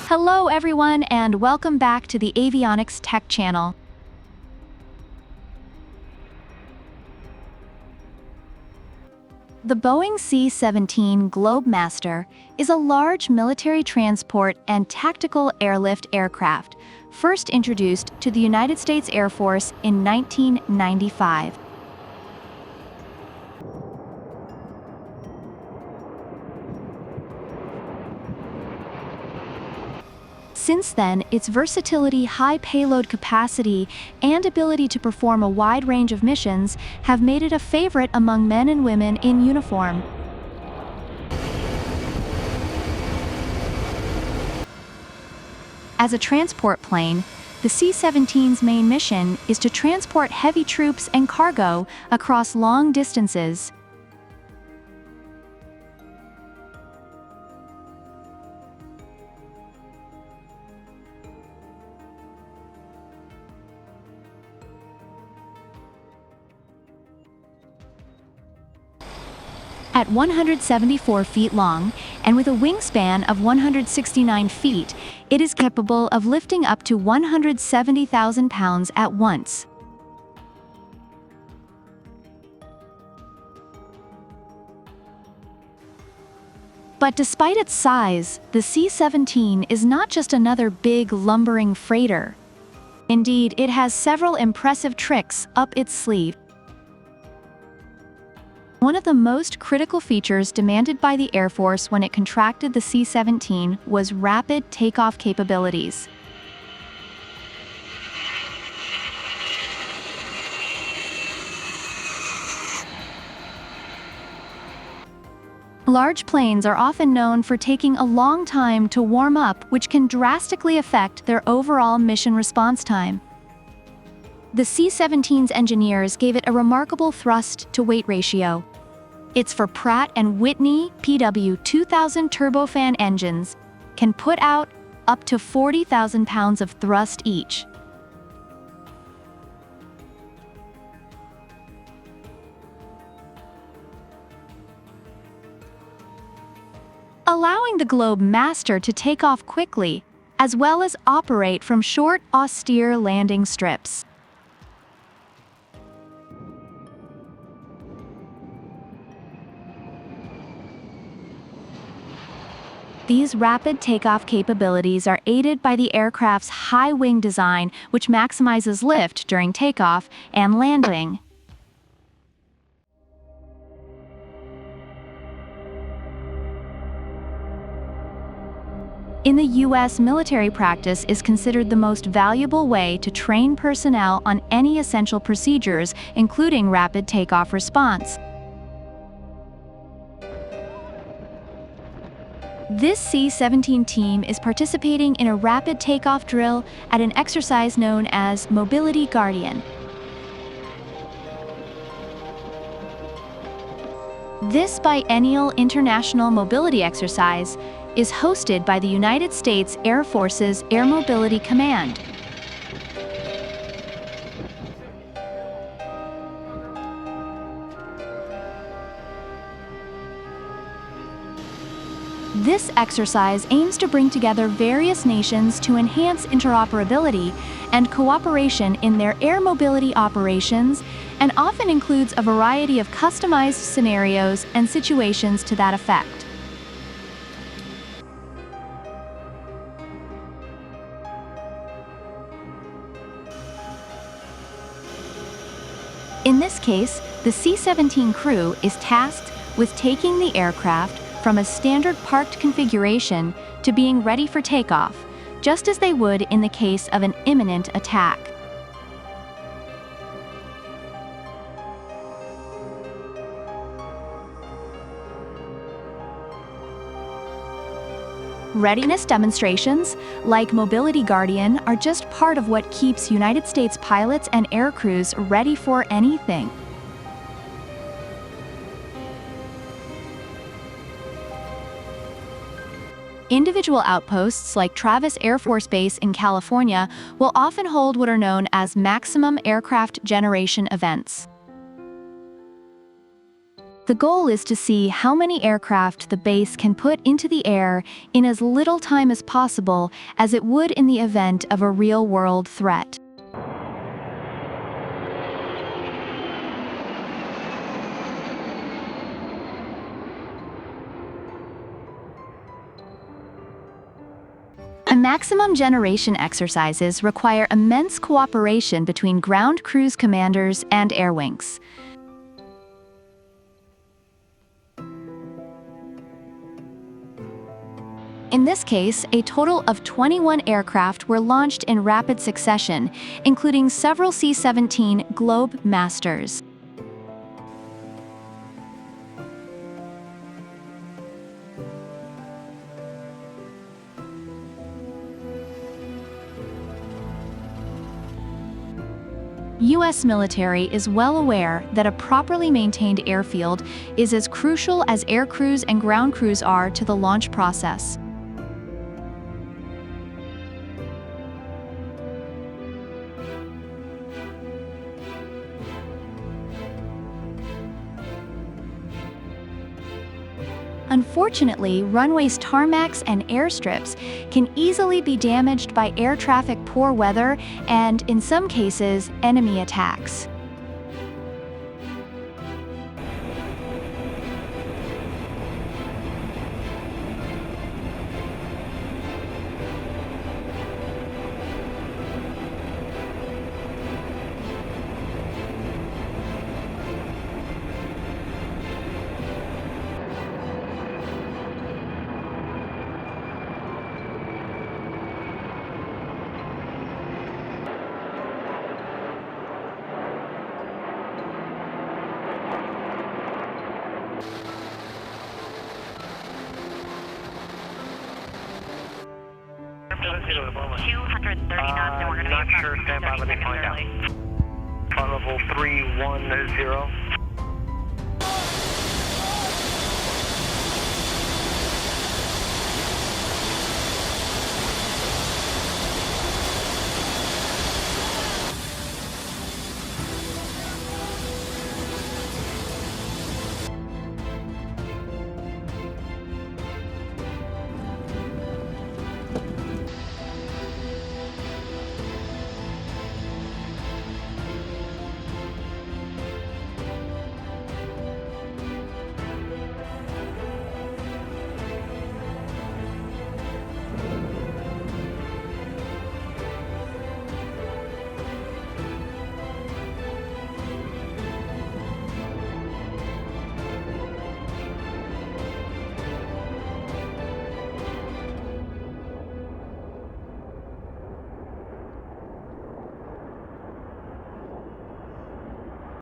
Hello everyone and welcome back to the Avionics Tech channel. The Boeing C-17 Globe Master is a large military transport and tactical airlift aircraft, first introduced to the United States Air Force in 1995. Since then, its versatility, high payload capacity, and ability to perform a wide range of missions have made it a favorite among men and women in uniform. As a transport plane, the C-17's main mission is to transport heavy troops and cargo across long distances. At 174 feet long, and with a wingspan of 169 feet, it is capable of lifting up to 170,000 pounds at once. But despite its size, the C-17 is not just another big, lumbering freighter. Indeed, it has several impressive tricks up its sleeve. One of the most critical features demanded by the Air Force when it contracted the C-17 was rapid takeoff capabilities. Large planes are often known for taking a long time to warm up, which can drastically affect their overall mission response time. The C-17's engineers gave it a remarkable thrust-to-weight ratio. Its for Pratt & Whitney PW2000 turbofan engines can put out up to 40,000 pounds of thrust each. Allowing the Globe Master to take off quickly, as well as operate from short, austere landing strips. These rapid takeoff capabilities are aided by the aircraft's high wing design, which maximizes lift during takeoff and landing. In the U.S., military practice is considered the most valuable way to train personnel on any essential procedures, including rapid takeoff response. This C-17 team is participating in a rapid takeoff drill at an exercise known as Mobility Guardian. This biennial international mobility exercise is hosted by the United States Air Force's Air Mobility Command. This exercise aims to bring together various nations to enhance interoperability and cooperation in their air mobility operations, and often includes a variety of customized scenarios and situations to that effect. In this case, the C-17 crew is tasked with taking the aircraft from a standard parked configuration to being ready for takeoff, just as they would in the case of an imminent attack. Readiness demonstrations, like Mobility Guardian, are just part of what keeps United States pilots and air crews ready for anything. Individual outposts like Travis Air Force Base in California will often hold what are known as maximum aircraft generation events. The goal is to see how many aircraft the base can put into the air in as little time as possible, as it would in the event of a real-world threat. Maximum generation exercises require immense cooperation between ground cruise commanders and air wings. In this case, a total of 21 aircraft were launched in rapid succession, including several C-17 Globe Masters. U.S. military is well aware that a properly maintained airfield is as crucial as air crews and ground crews are to the launch process. Unfortunately, runways, tarmacs, and airstrips can easily be damaged by air traffic, poor weather, and, in some cases, enemy attacks. Altitude of the moment. 230 knots, and we're going to be not sure, stand by, let me find out. Level 310.